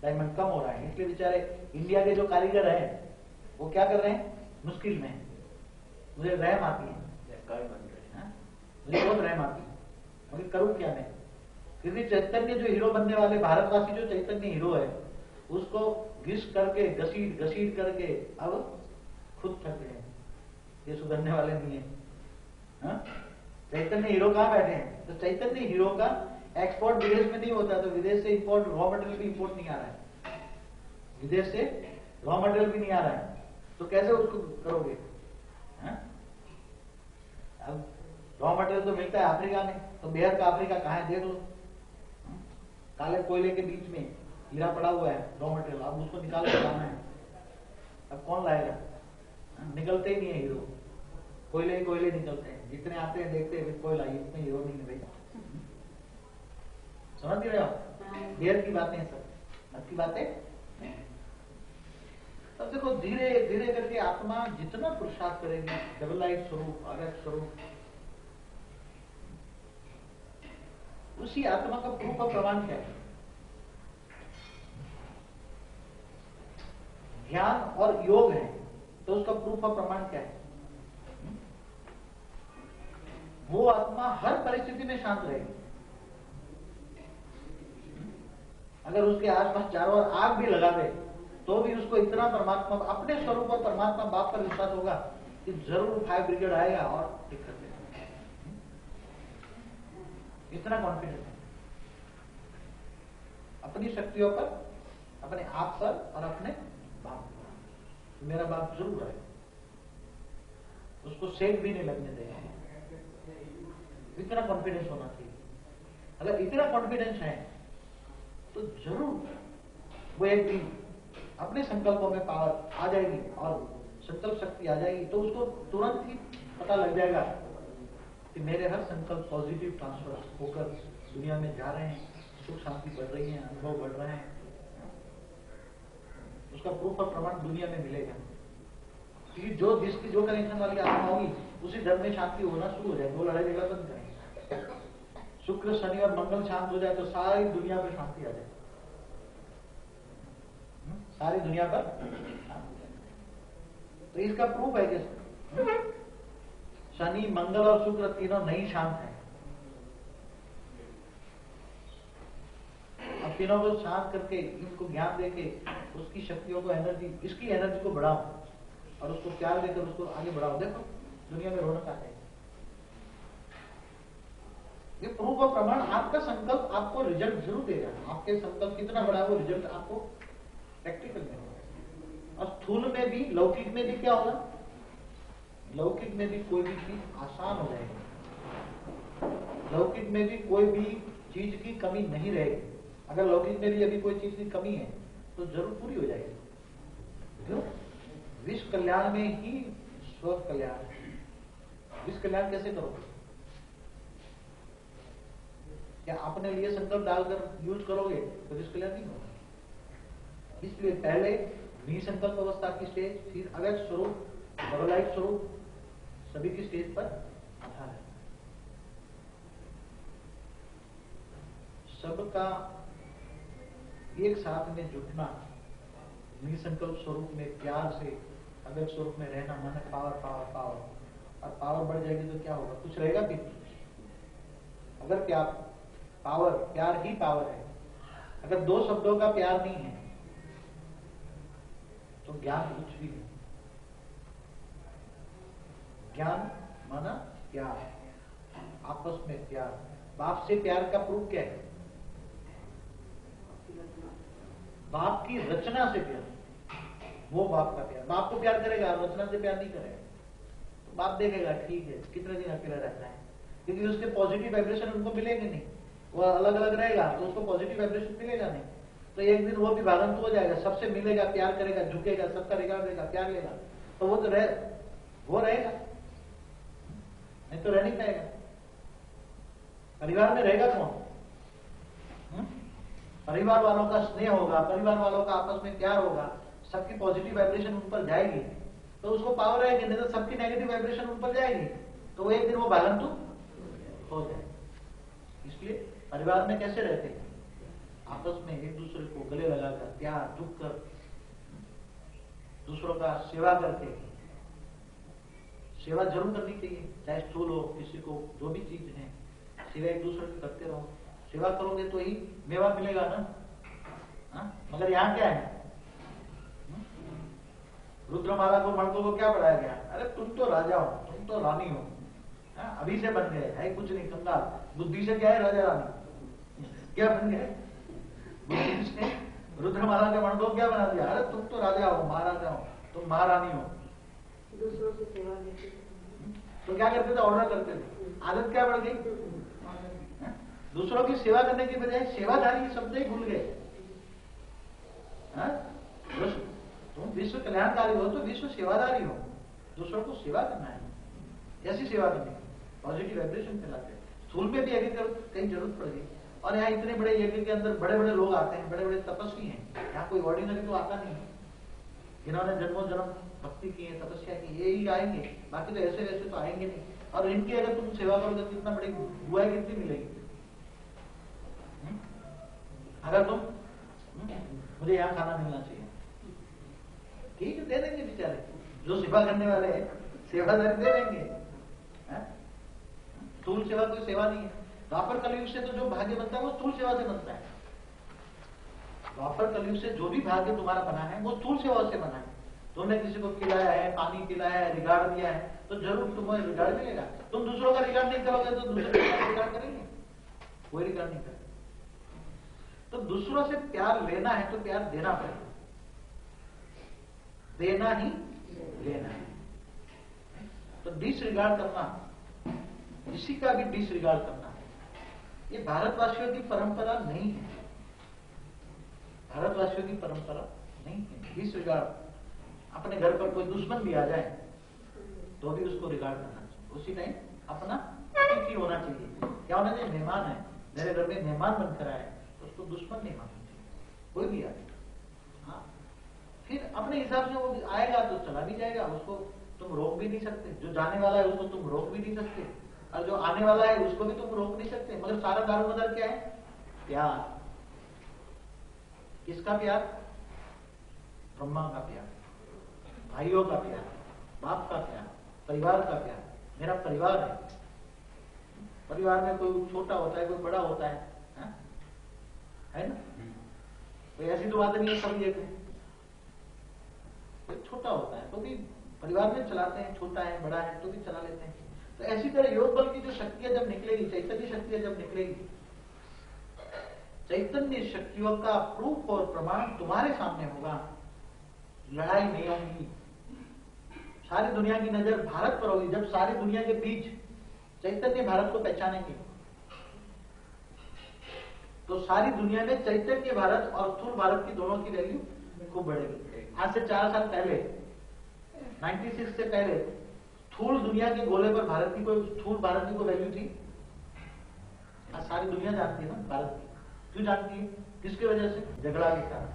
डायमंड कम हो रहा है, इसलिए बेचारे इंडिया के जो कारीगर हैं वो क्या कर रहे हैं? मुश्किल में। मुझे रहम आती है, मुझे बहुत रहम आती है, मगर करूं क्या मैं? क्योंकि चैतन्य जो हीरो बनने वाले, भारतवासी जो चैतन्य हीरो है, उसको घिस करके घसीट करके अब खुद थक गए, ये सुधरने वाले नहीं है। चैतन्य हीरो कहां बैठे हैं? तो चैतन्य हीरो का एक्सपोर्ट विदेश में नहीं होता, तो विदेश से इंपोर्ट रॉ मटेरियल भी इंपोर्ट नहीं आ रहा है, विदेश से रॉ मटेरियल भी नहीं आ रहा है, तो कैसे उसको करोगे? अब रॉ मटेरियल तो मिलता है अफ्रीका में, तो बिहार का अफ्रीका कहाँ है देख लो, काले कोयले के बीच में हीरा पड़ा हुआ है रॉ मटेरियल, अब उसको निकाल के लाना है, अब कौन लाएगा? निकलते ही नहीं है हीरो, कोयले ही कोयले निकलते हैं, जितने आते हैं देखते हैं कोयला, इतने हीरो नहीं है भाई। समझ रहे हो? देर की बातें हैं सब, अब की बातें। तब देखो धीरे धीरे करके आत्मा जितना पुरुषार्थ करेगी, डबल लाइट स्वरूप, अव्यक्त स्वरूप, उसी आत्मा का प्रूफ और प्रमाण क्या है? ज्ञान और योग है, तो उसका प्रूफ और प्रमाण क्या है? वो आत्मा हर परिस्थिति में शांत रहेगी। अगर उसके आसपास चारों ओर आग भी लगा दे, तो भी उसको इतना परमात्मा, अपने स्वरूप और परमात्मा बाप पर विश्वास होगा कि जरूर फायर ब्रिगेड आएगा और ठीक कर देगा। इतना कॉन्फिडेंस है अपनी शक्तियों पर, अपने आप पर और अपने बाप पर। मेरा बाप जरूर आएगा, उसको सेक भी नहीं लगने देगा। इतना कॉन्फिडेंस होना चाहिए। अगर इतना कॉन्फिडेंस है तो जरूर वो एक दिन अपने संकल्पों में पावर आ जाएगी और संकल्प शक्ति आ जाएगी, तो उसको तुरंत ही पता लग जाएगा कि मेरे हर संकल्प पॉजिटिव ट्रांसफर होकर दुनिया में जा रहे हैं, सुख शांति बढ़ रही है, अनुभव बढ़ रहे हैं। उसका प्रूफ और प्रमाण दुनिया में मिलेगा, क्योंकि जो जिसकी जो कनेक्शन वाली आत्मा होगी उसी धर्म में शांति होना शुरू हो जाएगी। वो लड़ाई झगड़ा बंद करेंगे। शुक्र शनि और मंगल शांत हो जाए तो सारी दुनिया पर शांति आ जाए, सारी दुनिया पर। तो इसका प्रूफ है कि शनि मंगल और शुक्र तीनों नहीं शांत है। अब तीनों को शांत करके, इनको ज्ञान देके, उसकी शक्तियों को एनर्जी, इसकी एनर्जी को बढ़ाओ और उसको प्यार देकर उसको आगे बढ़ाओ। देखो दुनिया में रौनक आ जाएगी। ये प्रूफ और प्रमाण, आपका संकल्प आपको रिजल्ट जरूर देगा। आपके संकल्प कितना बड़ा है वो रिजल्ट आपको प्रैक्टिकल में होगा। और स्थूल में भी, लौकिक में भी क्या होगा? लौकिक में भी कोई भी चीज आसान हो जाएगी। लौकिक में भी कोई भी चीज की कमी नहीं रहेगी। अगर लौकिक में भी अभी कोई चीज की कमी है तो जरूर पूरी हो जाएगी। क्यों? विश्व कल्याण में ही स्व कल्याण। विश्व कल्याण कैसे करोगे? क्या अपने लिए संकल्प डालकर यूज करोगे तो विश्व कल्याण नहीं होगा। इसलिए पहले निसंकल्प अवस्था की स्टेज, फिर अव्यक्त स्वरूप, डबलाइट स्वरूप, सभी की स्टेज पर आधार है। सबका एक साथ में जुटना, निसंकल्प स्वरूप में प्यार से अव्यक्त स्वरूप में रहना, माने पावर पावर पावर, और पावर बढ़ जाएगी तो क्या होगा, कुछ रहेगा फिर। अगर प्यार पावर, प्यार ही पावर है, अगर दो शब्दों का प्यार नहीं है तो ज्ञान कुछ भी नहीं। ज्ञान माना प्यार, आपस में प्यार। बाप से प्यार का प्रूफ क्या है? बाप की रचना से प्यार, वो बाप का प्यार। बाप को प्यार करेगा, रचना से प्यार नहीं करेगा तो बाप देखेगा ठीक है कितने दिन अकेला रहता है, क्योंकि उसके पॉजिटिव वाइब्रेशन उनको मिलेंगे नहीं, वो अलग अलग रहेगा तो उसको पॉजिटिव वाइब्रेशन मिलेगा नहीं। तो एक दिन वो भी भागंत हो जाएगा, सबसे मिलेगा, प्यार करेगा, झुकेगा, सबका रिगार्ड देगा, प्यार लेगा, तो वो तो वो रहेगा, नहीं तो रह नहीं पाएगा। परिवार में रहेगा कौन? परिवार वालों का स्नेह होगा, परिवार वालों का आपस में प्यार होगा, सबकी पॉजिटिव वाइब्रेशन उन पर जाएगी तो उसको पावर आएगी, नहीं तो सबकी नेगेटिव वाइब्रेशन उन पर जाएगी तो वो एक दिन वो भागंतु हो जाए। इसलिए परिवार में कैसे रहते हैं? आपस में एक दूसरे को गले लगाकर, प्यार, झुक कर, दूसरों का सेवा करके। सेवा जरूर करनी चाहिए, चाहे स्थूल हो, किसी को जो भी चीज है, सेवा एक दूसरे की करते रहो। सेवा करोगे तो ही मेवा मिलेगा ना। मगर यहाँ क्या है? रुद्रमाला को, मणकों को क्या बढ़ाया गया? अरे तुम तो राजा हो, तुम तो रानी हो, अभी से बन गए, है कुछ नहीं, कंगाल। बुद्धि से क्या है? राजा रानी क्या बन गए? बुद्धि से रुद्रमाला के मणकों को क्या बना दिया? अरे तुम तो राजा हो, महाराजा हो, तुम महारानी हो। दूसरों से सेवा लेते तो क्या करते थे? ऑर्डर करते थे। आदत क्या बढ़ गई? दूसरों की सेवा करने की बजाय सेवाधारी शब्द ही भूल गए। तुम विश्व कल्याणकारी हो तो विश्व सेवादारी हो, दूसरों को सेवा करना है, ऐसी सेवा करनी, पॉजिटिव वाइब्रेशन फैलाते। स्थूल में भी अभी कहीं जरूरत पड़ेगी। और यहाँ इतने बड़े यज्ञ के अंदर बड़े बड़े लोग आते हैं, बड़े बड़े तपस्वी हैं। यहाँ कोई ऑर्डिनरी तो आता नहीं है, जिन्होंने जन्मों जन्म भक्ति की है, तपस्या की, ये ही आएंगे, बाकी तो ऐसे वैसे तो आएंगे नहीं। और इनकी अगर तुम सेवा करोगे तो इतना बड़ी बुआई कितनी मिलेगी? अगर तुम मुझे यहाँ खाना मिलना चाहिए, ठीक है, दे देंगे बेचारे, जो सेवा करने वाले हैं सेवादारी दे देंगे। स्थूल सेवा कोई सेवा नहीं है। द्वापर कलयुग से तो जो भाग्य बनता है वो स्थूल सेवा से बनता है। द्वापर कलयुग से जो भी भाग्य तुम्हारा बना है वो स्थूल सेवा से बना है। तुमने किसी को खिलाया है, पानी पिलाया है, रिगार्ड दिया है, तो जरूर तुम्हें रिगार्ड मिलेगा। तुम दूसरों का रिगार्ड नहीं करोगे तो दूसरे रिगार्ड करेंगे? कोई रिगार्ड नहीं करेगा। तो दूसरों से प्यार लेना है तो प्यार देना पड़ेगा, देना ही लेना है। तो डिसरिगार्ड करना, किसी का भी डिसरिगार्ड करना, ये भारतवासियों की परंपरा नहीं है। भारतवासियों की परंपरा नहीं है डिसरिगार्ड। अपने घर पर कोई दुश्मन भी आ जाए तो भी उसको रिगार्ड करना चाहिए, उसी टाइम अपना अतिथि होना चाहिए। क्या होना चाहिए? मेहमान है, मेरे घर में मेहमान बनकर आए तो उसको दुश्मन नहीं मानना चाहिए, कोई भी आए। हाँ, फिर अपने हिसाब से वो आएगा तो चला भी जाएगा, उसको तुम रोक भी नहीं सकते। जो जाने वाला है उसको तुम रोक भी नहीं सकते, और जो आने वाला है उसको भी तुम रोक नहीं सकते। मगर सारा दारोमदार क्या है? प्यार। किसका प्यार? ब्रह्मा का प्यार, भाइयों का प्यार, बाप का प्यार, परिवार का प्यार। मेरा परिवार है। परिवार में कोई छोटा होता है, कोई बड़ा होता है ना? तो ऐसी तो बात नहीं है सब एक है। कोई छोटा होता है तो भी परिवार में चलाते हैं, छोटा है बड़ा है तो भी चला लेते हैं। तो ऐसी तरह योग बल की जो शक्तियां जब निकलेगी, चैतन्य शक्तियां जब निकलेगी, चैतन्य शक्तियों का प्रूफ और प्रमाण तुम्हारे सामने होगा। लड़ाई नहीं होगी, सारी दुनिया की नजर भारत पर होगी। जब सारी दुनिया के बीच चैतन्य भारत को पहचानेंगे तो सारी दुनिया में चैतन्य भारत और स्थूल भारत की दोनों की वैल्यू खूब बढ़ेगी। आज से 4 साल पहले, 96 से पहले, स्थूल दुनिया के गोले पर भारत की कोई, स्थूल भारत की कोई वैल्यू थी? आज सारी दुनिया जानती है ना भारत की। क्यों जानती है? किसकी वजह से? झगड़ा के कारण।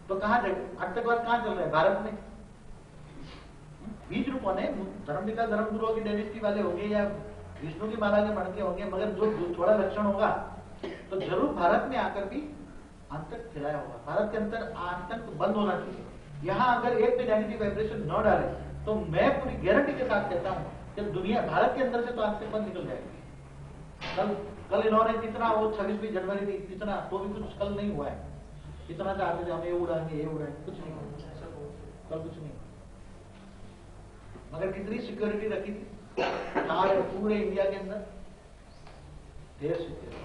तो कहां आतंकवाद कहां चल रहा है? भारत में। बीज रूपों ने, धर्म पिता धर्म गुरुओं की डायनेस्टी वाले होंगे या विष्णु की माला के मणके होंगे, मगर जो थोड़ा लक्षण होगा तो जरूर भारत में आकर भी आतंक फैलाया होगा। भारत के अंदर आतंक बंद होना चाहिए। यहाँ अगर एक भी नेगेटिव वाइब्रेशन न डाले तो मैं पूरी गारंटी के साथ कहता हूँ कि दुनिया भारत के अंदर से तो आतंक बंद निकल जाएगी। कल इन्होंने कितना वो 26 जनवरी थी कितना, तो भी कुछ कल नहीं हुआ है। इतना चाहते थे हम ये उड़ाएंगे कुछ नहीं कल कुछ नहीं। मगर कितनी सिक्योरिटी रखी थी सारे पूरे इंडिया के अंदर, ढेर सिक्योरिटी।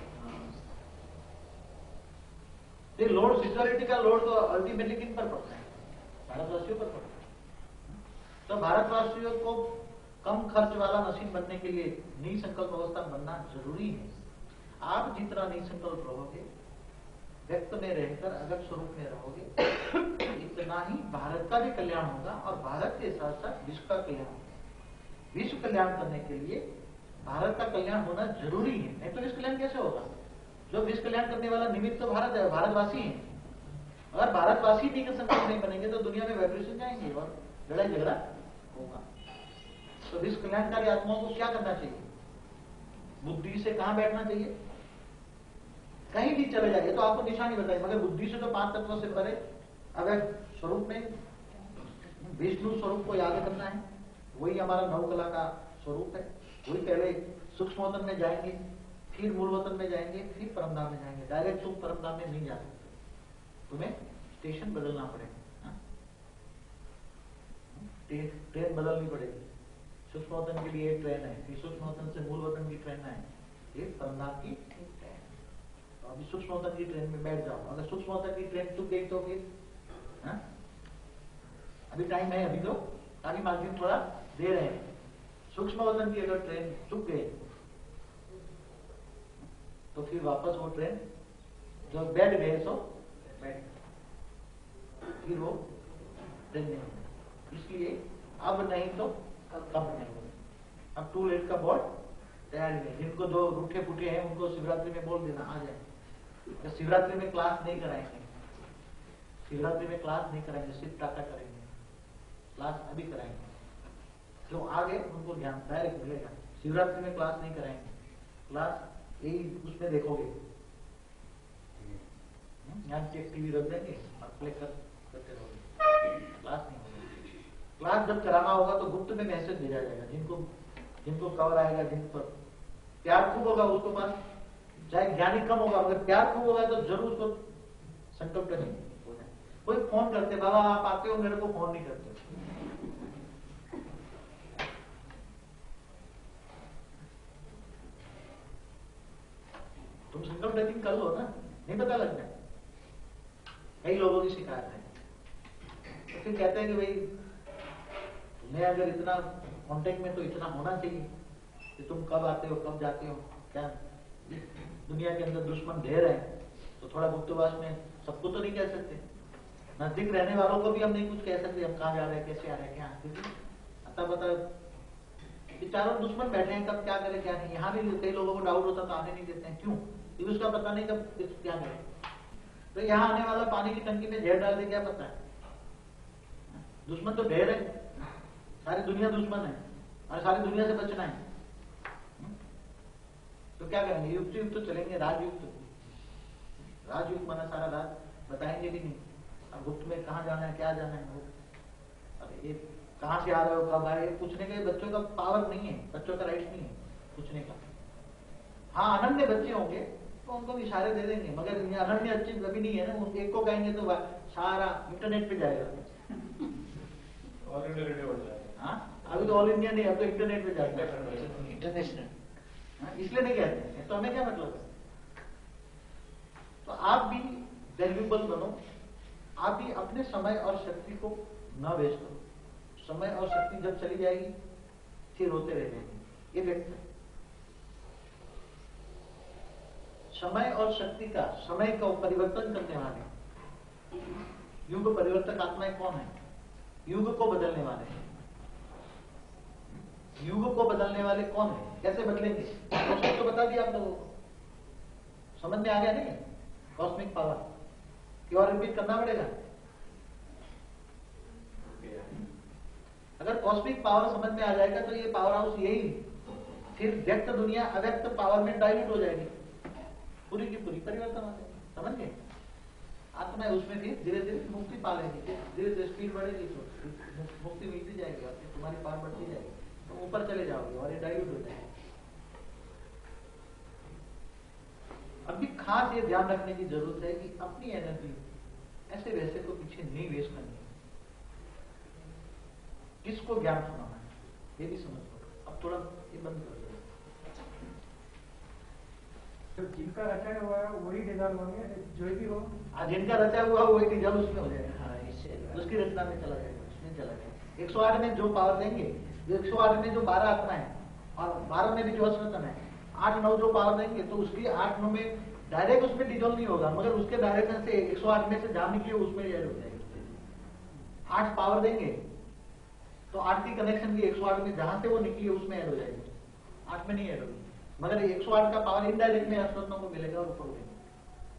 लोड सिक्योरिटी का लोड तो अल्टीमेटली किन पर पड़ता है? भारतवासियों पर पड़ता है। तो भारतवासियों को कम खर्च वाला मशीन बनने के लिए नई संकल्प अवस्था बनना जरूरी है। आप जितना नई संकल्प रहोगे, व्यक्त में रहकर अगर स्वरूप में रहोगे, इतना ही भारत का भी कल्याण होगा और भारत के साथ साथ विश्व का कल्याण होगा। विश्व कल्याण करने के लिए भारत का कल्याण होना जरूरी है, नहीं तो विश्व कल्याण कैसे होगा? जो विश्व कल्याण करने वाला निमित्त तो भारत है, भारतवासी है। अगर भारतवासी भी संकल्प नहीं बनेंगे तो दुनिया में वाइब्रेशन जाएंगे और लड़ाई झगड़ा होगा। तो विश्व कल्याणकारी आत्माओं को क्या करना चाहिए? बुद्धि से कहां बैठना चाहिए? कहीं भी चले जाइए तो आपको निशानी बताइए, मगर बुद्धि से तो 5 तत्वों से परे अगर स्वरूप में विष्णु स्वरूप को याद करना है, वही हमारा नवकला का स्वरूप है। वही पहले सूक्ष्म वतन में जाएंगे, फिर मूल वतन में जाएंगे, फिर परमधाम में जाएंगे। डायरेक्ट तुम परमधाम में नहीं जा सकते, तुम्हें स्टेशन बदलना पड़ेगा। ट्रेन बदलनी पड़ेगी। सूक्ष्म वतन के लिए एक ट्रेन है, फिर सूक्ष्म वतन से मूल वतन की ट्रेन है, फिर परमधाम की ट्रेन। तो अभी सूक्ष्म वतन की ट्रेन में बैठ जाओ। अगर सूक्ष्म वतन की ट्रेन चुक गई तो फिर अभी टाइम है, अभी तो ताकि मार्जिन थोड़ा दे रहे हैं। सूक्ष्म वतन की अगर ट्रेन चुक गई तो फिर वापस वो ट्रेन जो बैठ गए सो बैठ, फिर वो ट्रेन नहीं होगी। इसलिए अब नहीं तो कब नहीं होगा। अब टू लेट का बोर्ड तैयार है। जिनको जो रूठे फूटे हैं उनको शिवरात्रि में बोल देना आ जाए। शिवरात्रि में क्लास नहीं कराएंगे, शिवरात्रि में क्लास नहीं कराएंगे, सिर्फ टाटा करेंगे। क्लास अभी कराएंगे, जो आगे उनको ज्ञान डायरेक्ट मिलेगा। शिवरात्रि में क्लास नहीं कराएंगे, क्लास यही उसमें देखोगे, यहाँ टीवी रख देंगे और प्ले करते रहोगे। क्लास नहीं होगी। क्लास जब कराना होगा तो गुप्त में मैसेज भेजा जाएगा। जिनको कवर आएगा, जिन पर प्यार खूब होगा उसको पास, चाहे ज्ञानी कम होगा मगर प्यार खूब होगा तो जरूर उसको संकल्प नहीं हो जाए। कोई फोन करते, बाबा आप आते हो, मेरे को फोन नहीं करते। तुम संकल्प रेटिंग कर लो ना, नहीं पता लगता। कई लोगों की शिकायत है, तो फिर कहते हैं कि भाई तुम्हें अगर इतना कांटेक्ट में तो इतना होना चाहिए कि तुम कब आते हो कब जाते हो। क्या दुनिया के अंदर दुश्मन ढेर है, तो थोड़ा गुप्तवास में सबको तो नहीं कह सकते। नजदीक रहने वालों को भी हम नहीं कुछ कह सकते, हम कहाँ जा रहे हैं, कैसे आ रहे हैं, क्या, क्योंकि अतः पता चारों दुश्मन बैठे हैं, कब क्या करें क्या नहीं। यहाँ भी कई लोगों को डाउट होता तो आने नहीं देते हैं, क्यों? क्योंकि उसका पता नहीं कब क्या करें। तो यहाँ आने वाला पानी की टंकी में जहर डाल दे, क्या पता है। दुश्मन तो ढेर है, सारी दुनिया दुश्मन है और सारी दुनिया से बचना है। तो क्या करेंगे? युक्त युक्त तो चलेंगे, राजयुक्त। राजयुक्त माना सारा राज बताएंगे भी नहीं, अब गुप्त में कहाँ जाना है, क्या जाना है, अरे ये कहाँ से आ रहे हो, कब आए, पूछने के बच्चों का पावर नहीं है, बच्चों का राइट नहीं है पूछने का। हाँ, अनन्य बच्चे होंगे तो उनको इशारे दे देंगे, मगर अनन्य अच्छी कभी नहीं है ना। उनको एक को कहेंगे तो सारा इंटरनेट पे जाएगा। ऑल इंडिया रेडियो बढ़ जाएगा। हाँ, अभी तो ऑल इंडिया नहीं, अब तो इंटरनेट पे जाएगा, इंटरनेशनल। इसलिए नहीं कहते, तो हमें क्या मतलब है। तो आप भी वैल्यूएबल बनो, आप भी अपने समय और शक्ति को न वेस्ट करो। समय और शक्ति जब चली जाएगी फिर रोते रह जाएंगे। ये व्यक्ति समय और शक्ति का, समय को परिवर्तन करने वाले युग परिवर्तक आत्माएं कौन है? युग को बदलने वाले। युग को बदलने वाले कौन है? कैसे बदलेंगे? कॉस्मिक तो बता दिया आप लोगों को, समझ में आ गया नहीं? कॉस्मिक पावर की और रिपीट करना पड़ेगा। अगर कॉस्मिक पावर समझ में आ जाएगा तो ये पावर हाउस यही, फिर व्यक्त दुनिया अव्यक्त पावर में डाइल्यूट हो जाएगी, पूरी की पूरी परिवर्तन हो जाएगी। समझ गए? आत्मा है उसमें भी धीरे धीरे मुक्ति पा लेगी, धीरे धीरे स्पीड बढ़ेगी तो मुक्ति मिलती जाएगी, आपकी तुम्हारी पार बढ़ती जाएगी, तो ऊपर चले जाओगे और ये डाइल्यूट हो जाएगा। अभी खास ये ध्यान रखने की जरूरत है कि अपनी एनर्जी ऐसे वैसे को पीछे नहीं वेस्ट करनी, किसको ज्ञान सुनाना है ये भी समझ लो। अब थोड़ा ये बंद कर दो। जिनका रचा हुआ है वही डिजॉल्व होंगे, जो भी हो जिनका रचा हुआ वही डिजॉल्व उसमें हो जाएगा। हाँ, उसकी रचना में चला जाएगा, उसमें चला जाएगा। 108 में जो पावर देंगे, 108 में जो 12 आत्मा है और 12 में भी जो अश्वतन है, 8-9 जो पावर देंगे तो उसकी 8-9 में डायरेक्ट उसमें डिजॉल्व नहीं होगा, मगर उसके डायरेक्शन से 108 में से जहां निकले उसमें ऐड हो जाएगी। 8 पावर देंगे तो 8 की कनेक्शन भी 108 में जहां से वो निकली उसमें ऐड हो जाएगी, 8 में नहीं ऐड होगी, मगर 108 का पावर इनडायरेक्ट में अश्वतनों को मिलेगा और ऊपर उठेगा।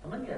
समझ गया?